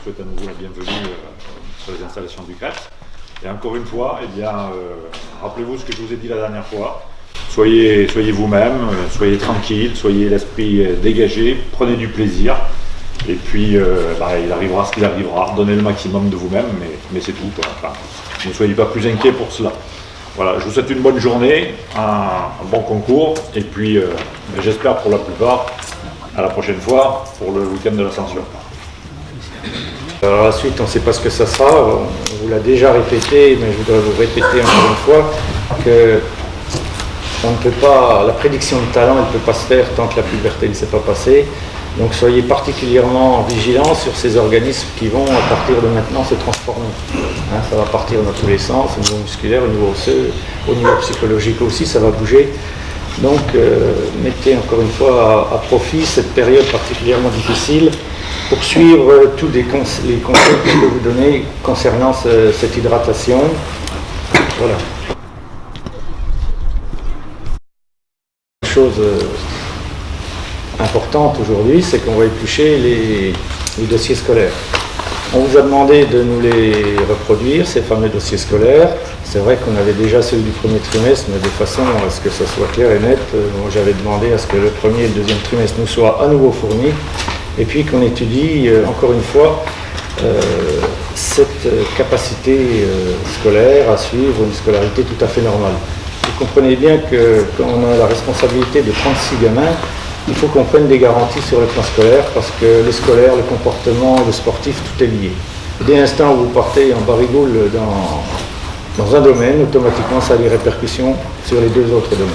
souhaite à nouveau la bienvenue sur les installations du CREPS. Et encore une fois, eh bien, rappelez-vous ce que je vous ai dit la dernière fois. Soyez vous-même, soyez tranquille, soyez l'esprit dégagé, prenez du plaisir. Et puis, il arrivera ce qu'il arrivera. Donnez le maximum de vous-même, mais c'est tout. Enfin, ne soyez pas plus inquiets pour cela. Voilà, je vous souhaite une bonne journée, un bon concours, et puis j'espère pour la plupart, à la prochaine fois, pour le week-end de l'Ascension. Alors la suite, on ne sait pas ce que ça sera, on vous l'a déjà répété, mais je voudrais vous répéter encore une fois que on ne peut pas, la prédiction de talent, elle ne peut pas se faire tant que la puberté ne s'est pas passée. Donc soyez particulièrement vigilants sur ces organismes qui vont, à partir de maintenant, se transformer. Ça va partir dans tous les sens, au niveau musculaire, au niveau osseux, au niveau psychologique aussi, ça va bouger. Donc mettez encore une fois à profit cette période particulièrement difficile pour suivre tous les conseils que je peux vous donner concernant cette hydratation. Voilà. Chose importante aujourd'hui, c'est qu'on va éplucher les dossiers scolaires. On vous a demandé de nous les reproduire, ces fameux dossiers scolaires. C'est vrai qu'on avait déjà celui du premier trimestre, mais de façon à ce que ça soit clair et net, moi j'avais demandé à ce que le premier et le deuxième trimestre nous soient à nouveau fournis, et puis qu'on étudie encore une fois cette capacité scolaire à suivre une scolarité tout à fait normale. Vous comprenez bien que quand on a la responsabilité de 36 gamins, il faut qu'on prenne des garanties sur le plan scolaire parce que le scolaire, le comportement, le sportif, tout est lié. Dès l'instant où vous partez en barigoule dans un domaine, automatiquement ça a des répercussions sur les deux autres domaines.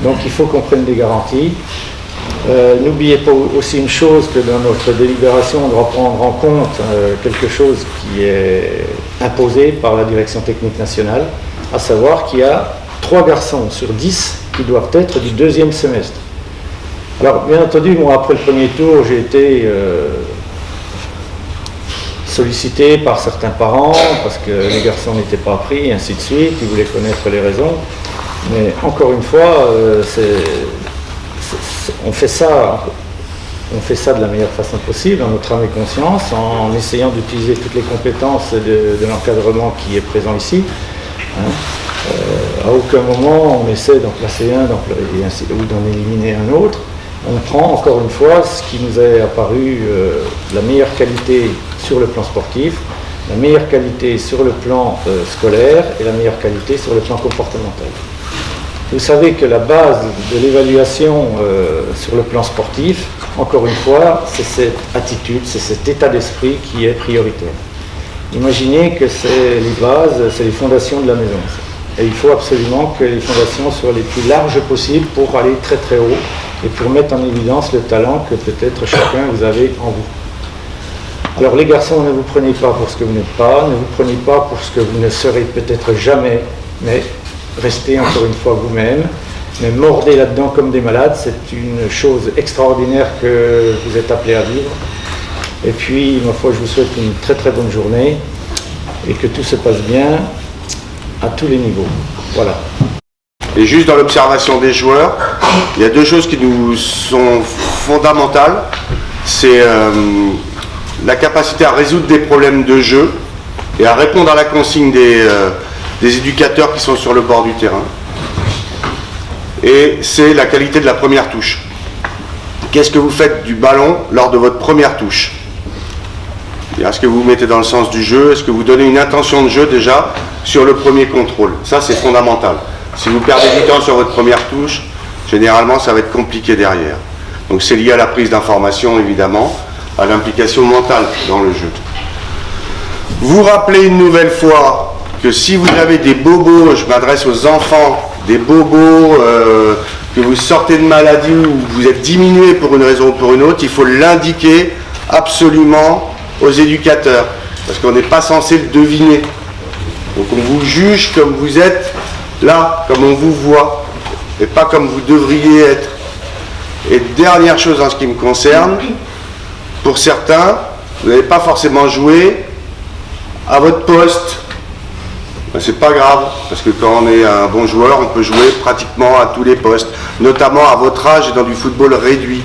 Donc il faut qu'on prenne des garanties. N'oubliez pas aussi une chose, que dans notre délibération, on doit prendre en compte quelque chose qui est imposé par la direction technique nationale, à savoir qu'il y a 3 garçons sur 10 qui doivent être du deuxième semestre. Alors, bien entendu, moi, après le premier tour, j'ai été sollicité par certains parents parce que les garçons n'étaient pas pris, et ainsi de suite, ils voulaient connaître les raisons. Mais encore une fois, on fait ça de la meilleure façon possible, en notre âme et conscience, en essayant d'utiliser toutes les compétences de l'encadrement qui est présent ici. À aucun moment on essaie d'en placer un ou d'en éliminer un autre. On prend encore une fois ce qui nous est apparu la meilleure qualité sur le plan sportif, la meilleure qualité sur le plan scolaire et la meilleure qualité sur le plan comportemental. Vous savez que la base de l'évaluation sur le plan sportif, encore une fois, c'est cette attitude, c'est cet état d'esprit qui est prioritaire. Imaginez que c'est les bases, c'est les fondations de la maison. Et il faut absolument que les fondations soient les plus larges possibles pour aller très très haut et pour mettre en évidence le talent que peut-être chacun vous avez en vous. Alors les garçons, ne vous prenez pas pour ce que vous n'êtes pas, ne vous prenez pas pour ce que vous ne serez peut-être jamais, mais restez encore une fois vous-même, mais mordez là-dedans comme des malades, c'est une chose extraordinaire que vous êtes appelés à vivre. Et puis, ma foi, je vous souhaite une très très bonne journée et que tout se passe bien à tous les niveaux. Voilà. Et juste dans l'observation des joueurs, il y a 2 choses qui nous sont fondamentales. C'est la capacité à résoudre des problèmes de jeu et à répondre à la consigne des éducateurs qui sont sur le bord du terrain. Et c'est la qualité de la première touche. Qu'est-ce que vous faites du ballon lors de votre première touche ? Est-ce que vous vous mettez dans le sens du jeu ? Est-ce que vous donnez une intention de jeu déjà sur le premier contrôle ? Ça, c'est fondamental. Si vous perdez du temps sur votre première touche, généralement, ça va être compliqué derrière. Donc c'est lié à la prise d'information, évidemment, à l'implication mentale dans le jeu. Vous rappelez une nouvelle fois que si vous avez des bobos, je m'adresse aux enfants, des bobos, que vous sortez de maladie ou vous êtes diminué pour une raison ou pour une autre, il faut l'indiquer absolument aux éducateurs, parce qu'on n'est pas censé le deviner. Donc on vous juge comme vous êtes là, comme on vous voit, et pas comme vous devriez être. Et dernière chose en ce qui me concerne, pour certains, vous n'avez pas forcément joué à votre poste. Ben, c'est pas grave, parce que quand on est un bon joueur, on peut jouer pratiquement à tous les postes, notamment à votre âge et dans du football réduit.